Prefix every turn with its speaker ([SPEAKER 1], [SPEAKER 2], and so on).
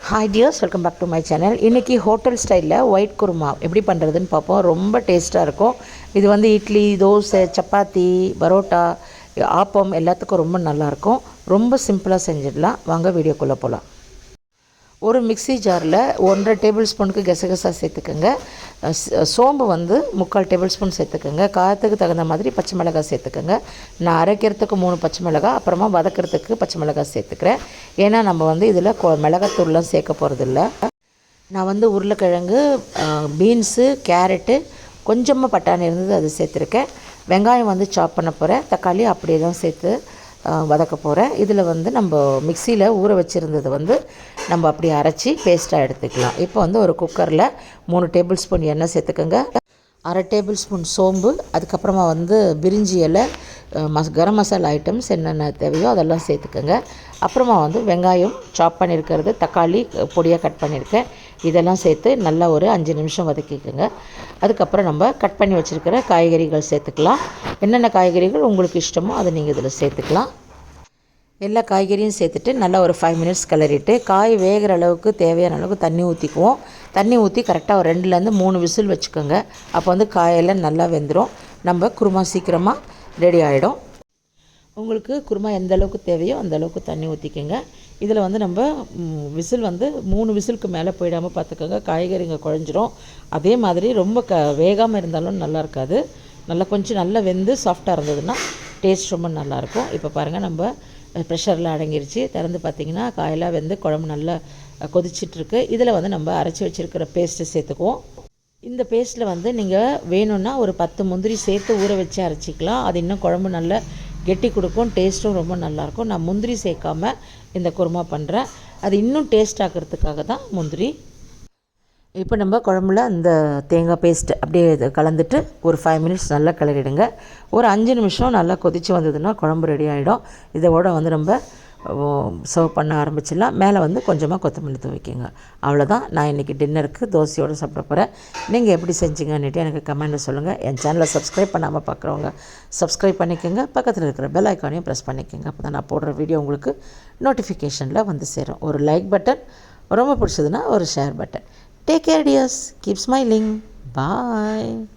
[SPEAKER 1] Hi dears, welcome back to my channel. இன்றைக்கி hotel ஸ்டைலில் white kurma எப்படி பண்ணுறதுன்னு பார்ப்போம். ரொம்ப டேஸ்ட்டாக இருக்கும். இது வந்து இட்லி, தோசை, சப்பாத்தி, பரோட்டா, ஆப்பம் எல்லாத்துக்கும் ரொம்ப நல்லாயிருக்கும். ரொம்ப சிம்பிளாக செஞ்சிடலாம். வாங்க வீடியோக்குள்ளே போகலாம். ஒரு மிக்ஸி ஜாரில் 1.5 டேபிள் ஸ்பூனுக்கு கசகசா சேர்த்துக்கோங்க. சோம்பு வந்து 3/4 டேபிள் ஸ்பூன் சேர்த்துக்கோங்க. காரத்துக்கு தகுந்த மாதிரி பச்சை மிளகாய் சேர்த்துக்கோங்க. நான் அரைக்கிறதுக்கு 3 பச்சை மிளகாய், அப்புறமா வதக்கிறதுக்கு பச்சை மிளகாய் சேர்த்துக்கிறேன். ஏன்னா நம்ம வந்து இதில் மிளகாத்தூள்லாம் சேர்க்க போகிறதில்ல. நான் வந்து உருளைக்கிழங்கு, பீன்ஸு, கேரட்டு, கொஞ்சமாக பட்டாணி இருந்தது அது சேர்த்துருக்கேன். வெங்காயம் வந்து சாப் பண்ண போகிறேன். தக்காளி அப்படியே தான் சேர்த்து வதக்க போகிறேன். இதில் வந்து நம்ம மிக்சியில் ஊற வச்சுருந்தது வந்து நம்ம அப்படி அரைச்சி பேஸ்ட்டாக எடுத்துக்கலாம். இப்போ வந்து ஒரு குக்கரில் 3 டேபிள் ஸ்பூன் எண்ணெய் சேர்த்துக்கோங்க. 1/2 டேபிள் ஸ்பூன் சோம்பு, அதுக்கப்புறமா வந்து பிரிஞ்சி இலை, கரம் மசாலா ஐட்டம்ஸ் என்னென்ன தேவையோ அதெல்லாம் சேர்த்துக்கோங்க. அப்புறமா வந்து வெங்காயம் சாப் பண்ணியிருக்கிறது, தக்காளி பொடியாக கட் பண்ணியிருக்கேன், இதெல்லாம் சேர்த்து நல்லா ஒரு 5 நிமிஷம் வதக்கிக்கோங்க. அதுக்கப்புறம் நம்ம கட் பண்ணி வச்சுருக்கிற காய்கறிகள் சேர்த்துக்கலாம். என்னென்ன காய்கறிகள் உங்களுக்கு இஷ்டமோ அதை நீங்கள் இதில் சேர்த்துக்கலாம். எல்லா காய்கறியும் சேர்த்துட்டு நல்லா ஒரு 5 மினிட்ஸ் கிளறிட்டு காய் வேகிற அளவுக்கு தேவையான அளவுக்கு தண்ணி ஊற்றிக்குவோம். தண்ணி ஊற்றி கரெக்டாக ஒரு 2லேருந்து 3 விசில் வச்சுக்கோங்க. அப்போ வந்து காயெல்லாம் நல்லா வெந்துடும். நம்ம குருமா சீக்கிரமாக ரெடி ஆகிடும். உங்களுக்கு குருமா எந்த அளவுக்கு தேவையோ அந்த அளவுக்கு தண்ணி ஊற்றிக்கோங்க. இதில் வந்து நம்ம விசில் வந்து 3 விசிலுக்கு மேலே போயிடாமல் பார்த்துக்கோங்க. காய்கறிங்க குழஞ்சிரும். அதே மாதிரி ரொம்ப வேகாமல் இருந்தாலும் நல்லா இருக்காது. கொஞ்சம் நல்லா வெந்து சாஃப்டாக இருந்ததுன்னா டேஸ்ட் ரொம்ப நல்லாயிருக்கும். இப்போ பாருங்கள், நம்ம ப்ரெஷரில் அடங்கிருச்சு. திறந்து பார்த்திங்கன்னா காயெல்லாம் வெந்து குழம்பு நல்லா கொதிச்சிட்ருக்கு. இதில் வந்து நம்ம அரைச்சி வச்சுருக்கிற பேஸ்ட்டு சேர்த்துக்குவோம். இந்த பேஸ்ட்டில் வந்து நீங்கள் வேணும்னா ஒரு 10 முந்திரி சேர்த்து ஊற வச்சு அரைச்சிக்கலாம். அது இன்னும் குழம்பு நல்லா கெட்டி கொடுக்கும். டேஸ்ட்டும் ரொம்ப நல்லாயிருக்கும். நான் முந்திரி சேர்க்காமல் இந்த குருமா பண்ணுறேன். அது இன்னும் டேஸ்ட் ஆக்கிறதுக்காக தான் முந்திரி. இப்போ நம்ம குழம்புல இந்த தேங்காய் பேஸ்ட் அப்படியே கலந்துட்டு ஒரு 5 மினிட்ஸ் நல்லா கிளறிடுங்க. ஒரு 5 நிமிஷம் நல்லா கொதித்து வந்ததுன்னா குழம்பு ரெடி ஆகிடும். இதோட வந்து நம்ம சர்வ் பண்ண ஆரம்பிச்சிடலாம். மேலே வந்து கொஞ்சமாக கொத்தமல்லி தூவிக்கோங்க. அவ்வளோதான். நான் இன்றைக்கி டின்னருக்கு தோசையோடு சாப்பிட போகிறேன். நீங்கள் எப்படி செஞ்சீங்கன்னுட்டு எனக்கு கமெண்ட்டில் சொல்லுங்கள். என் சேனலை சப்ஸ்கிரைப் பண்ணாமல் பார்க்குறவங்க சப்ஸ்கிரைப் பண்ணிக்கோங்க. பக்கத்தில் இருக்கிற பெல் ஐக்கானையும் ப்ரெஸ் பண்ணிக்கோங்க. அப்போ தான் நான் போடுற வீடியோ உங்களுக்கு நோட்டிஃபிகேஷனில் வந்து சேரும். ஒரு லைக் பட்டன், ரொம்ப பிடிச்சதுன்னா ஒரு share button. Take care, dears. Keep smiling. Bye.